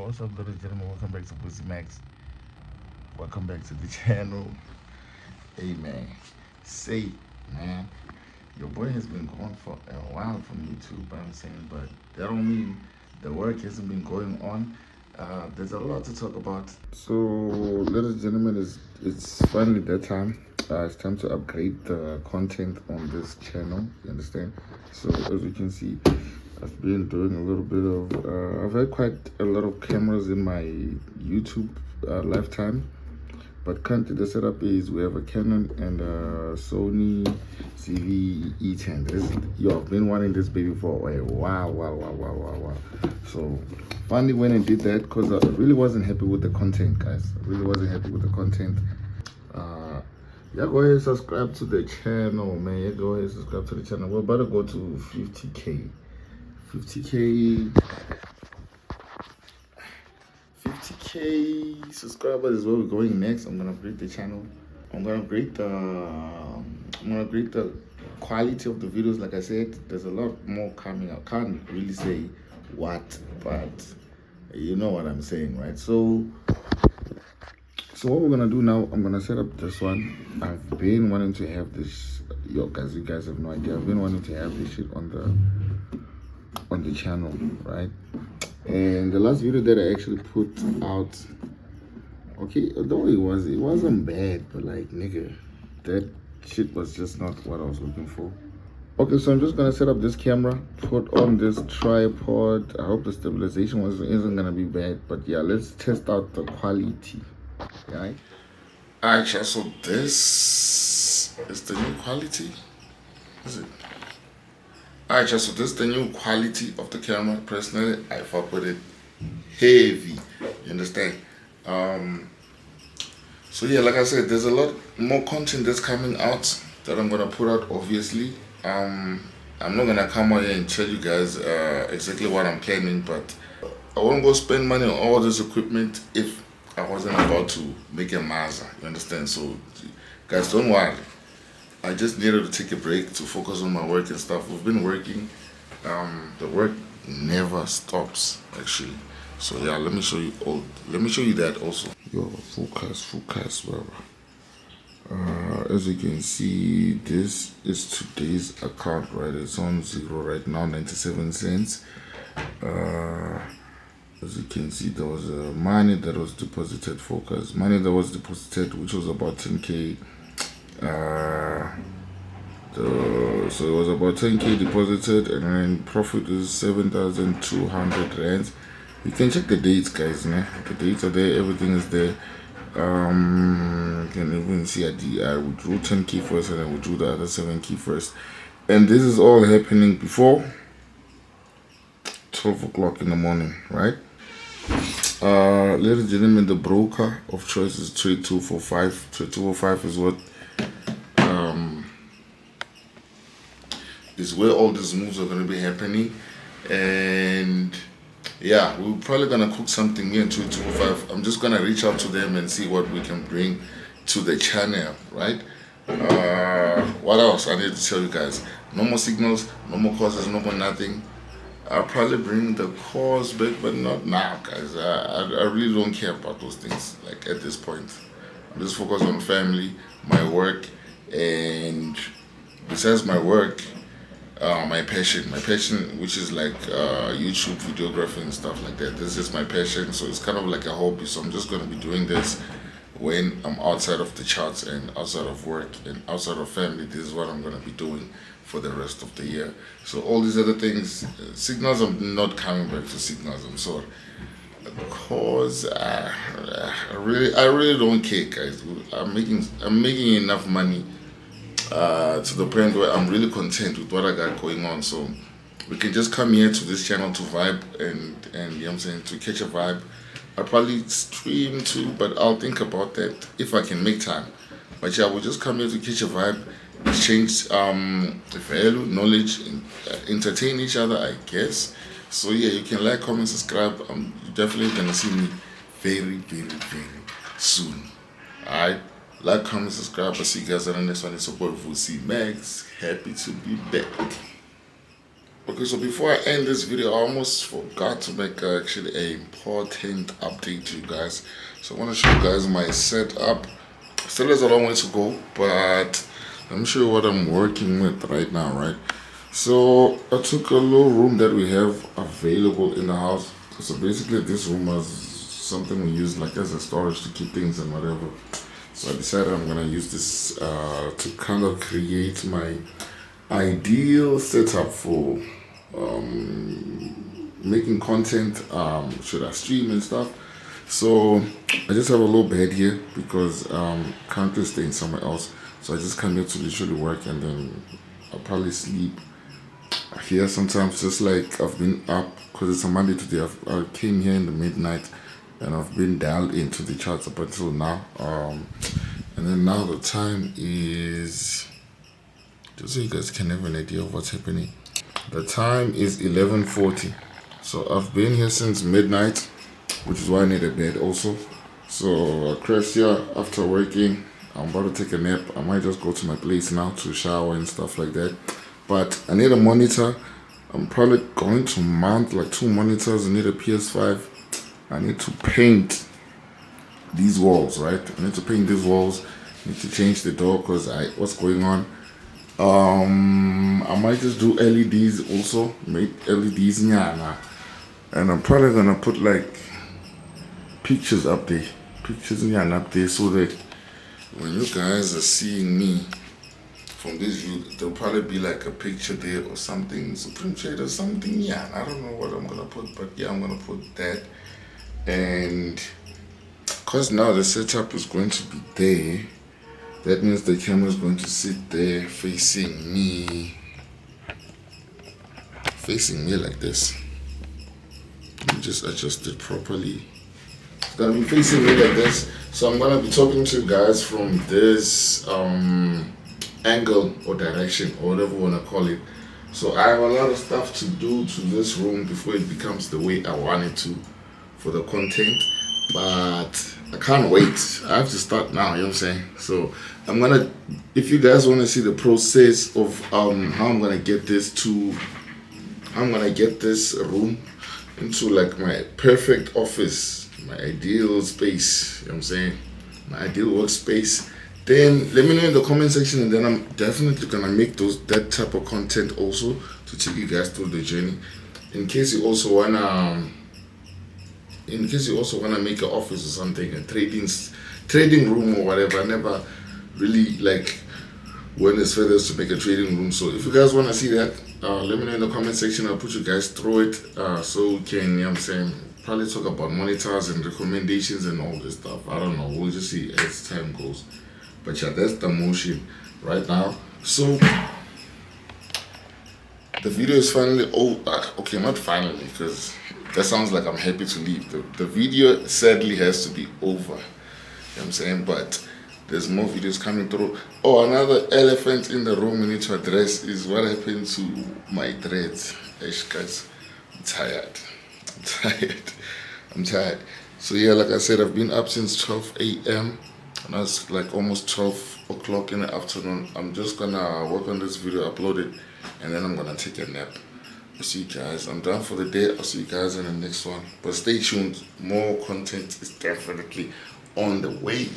what's up, ladies and gentlemen? Welcome back to Vussy Max. Welcome back to the channel. Hey, man. Say, man, your boy has been gone for a while from YouTube, I'm saying, but that don't mean the work hasn't been going on. There's a lot to talk about. So, ladies and gentlemen, it's finally that time. It's time to upgrade the content on this channel. You understand? So, as you can see, I've been doing a little bit of. I've had quite a lot of cameras in my YouTube lifetime, but currently the setup is we have a Canon and a Sony CV-E10. I've been wanting this baby for a while. So finally went and did that because I really wasn't happy with the content, guys. I really wasn't happy with the content. Yeah, go ahead and subscribe to the channel, man. Yeah, go ahead and subscribe to the channel. We're about to go to 50K. 50K subscribers is where we're going next. I'm gonna upgrade the channel. I'm gonna upgrade the quality of the videos. Like I said, there's a lot more coming. I can't really say what, but you know what I'm saying, right? So what we're gonna do now, I'm gonna set up this one. I've been wanting to have this, yo guys, you guys have no idea. I've been wanting to have this shit on the channel, right? And the last video that I actually put out, okay, although it wasn't bad, but like, nigga, that shit was just not what I was looking for. Okay, so I'm just gonna set up this camera, put on this tripod. I hope the stabilization isn't gonna be bad, but yeah, let's test out the quality. Right? Alright, chat, so this is the new quality. Is it? Alright, chat, so this is the new quality of the camera. Personally, I fuck with it heavy. You understand? So yeah, like I said, there's a lot more content that's coming out that I'm gonna put out, obviously. I'm not gonna come out here and tell you guys exactly what I'm planning, but I won't go spend money on all this equipment if I wasn't about to make a Mazda, you understand? So, guys, don't worry. I just needed to take a break to focus on my work and stuff. We've been working. The work never stops, actually. So yeah, let me show you all. Let me show you that also. Yo, focus, brother. As you can see, this is today's account, right? It's on zero right now, 97 cents. As you can see, there was money that was deposited, focus. Money that was deposited, which was about 10K. So it was about 10K deposited, and then profit is 7,200 rands. You can check the dates, guys. Né? The dates are there, everything is there. You can even see I withdrew 10K first, and I withdrew the other 7K first. And this is all happening before 12 o'clock in the morning, right? Ladies and gentlemen, the broker of choice is Trade 245. Trade 245 is what is where all these moves are going to be happening. And yeah, we're probably going to cook something here in Trade 245. I'm just going to reach out to them and see what we can bring to the channel, right? What else I need to tell you guys? No more signals, no more causes, no more nothing. I'll probably bring the cause back, but not now, guys. I really don't care about those things, like, at this point. I'm just focused on family, my work, and besides my work, my passion, which is like YouTube videography and stuff like that. This is my passion, so it's kind of like a hobby. So I'm just going to be doing this when I'm outside of the charts and outside of work and outside of family. This is what I'm going to be doing for the rest of the year. So all these other things, signals, I'm not coming back to signals, I'm sorry. Because I really don't care, guys. I'm making enough money to the point where I'm really content with what I got going on. So we can just come here to this channel to vibe and you know what I'm saying, to catch a vibe. I'll probably stream too, but I'll think about that if I can make time. But yeah, we'll just come here to catch a vibe, exchange value, knowledge, and entertain each other, I guess. So yeah, you can like, comment, subscribe. I'm definitely gonna see me very soon. Alright, like, comment, subscribe. I'll see you guys on the next one. It's your boy Vussy Max. Happy to be back. Okay, so before I end this video, I almost forgot to make actually an important update to you guys. So I want to show you guys my setup. Still has a long way to go, but let me show you what I'm working with right now, right? So I took a little room that we have available in the house. So basically this room was something we use like as a storage to keep things and whatever. So I decided I'm gonna use this to kind of create my ideal setup for making content, should I stream and stuff. So I just have a little bed here because currently staying somewhere else. So I just come here to literally work, and then I'll probably sleep here sometimes, just like I've been up because it's a Monday today. I came here in the midnight and I've been dialed into the charts up until now. And then now the time is, just so you guys can have an idea of what's happening. The time is 11:40. So I've been here since midnight, which is why I need a bed also. So I crashed here after working. I'm about to take a nap. I might just go to my place now to shower and stuff like that. But I need a monitor. I'm probably going to mount like 2 monitors. I need a PS5. I need to paint these walls, right? I need to paint these walls. I need to change the door because what's going on. I might just do LEDs also. Make LEDs nyana. And I'm probably gonna put like pictures up there. Pictures nyana up there so that when you guys are seeing me from this view, there'll probably be like a picture there or something, Supreme Shade or something. Yeah, I don't know what I'm gonna put, but yeah, I'm gonna put that. And because now the setup is going to be there, that means the camera is going to sit there facing me like this. Let me just adjust it properly. It's gonna be facing me like this. So I'm gonna be talking to you guys from this angle or direction or whatever you wanna call it. So I have a lot of stuff to do to this room before it becomes the way I want it to for the content. But I can't wait. I have to start now, you know what I'm saying? So I'm gonna, if you guys wanna see the process of how I'm gonna get this room into like my perfect office, my ideal space, you know what I'm saying? My ideal workspace, then let me know in the comment section, and then I'm definitely gonna make that type of content also to take you guys through the journey. In case you also wanna make an office or something, a trading room or whatever. I never really like went as further as to make a trading room. So if you guys wanna see that, let me know in the comment section. I'll put you guys through it so we can, you know what I'm saying, probably talk about monitors and recommendations and all this stuff. I don't know, we'll just see as time goes. But yeah, that's the motion right now. So the video is finally over. Okay, not finally, because that sounds like I'm happy to leave. The video sadly has to be over. You know what I'm saying? But there's more videos coming through. Oh, another elephant in the room we need to address is what happened to my dreads. Guys, I'm tired. I'm tired. So yeah, like I said, I've been up since 12 a.m. and that's like almost 12 o'clock in the afternoon. I'm just gonna work on this video, upload it, and then I'm gonna take a nap. I'll see you guys. I'm done for the day. I'll see you guys in the next one. But stay tuned. More content is definitely on the way.